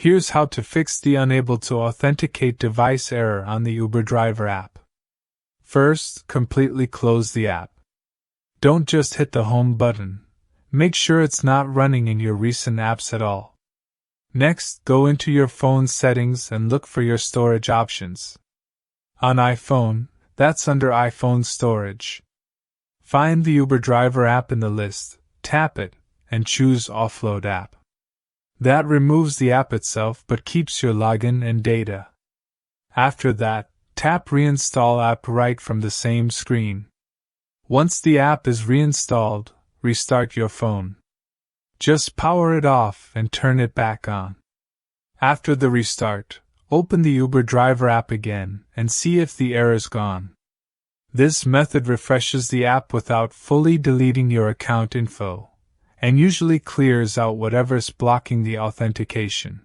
Here's how to fix the unable to authenticate device error on the Uber driver app. First, completely close the app. Don't just hit the home button. Make sure it's not running in your recent apps at all. Next, go into your phone's settings and look for your storage options. On iPhone, that's under iPhone Storage. Find the Uber driver app in the list, tap it, and choose Offload app. That removes the app itself but keeps your login and data. After that, tap Reinstall app right from the same screen. Once the app is reinstalled, restart your phone. Just power it off and turn it back on. After the restart, open the Uber driver app again and see if the error's gone. This method refreshes the app without fully deleting your account info, and usually clears out whatever's blocking the authentication.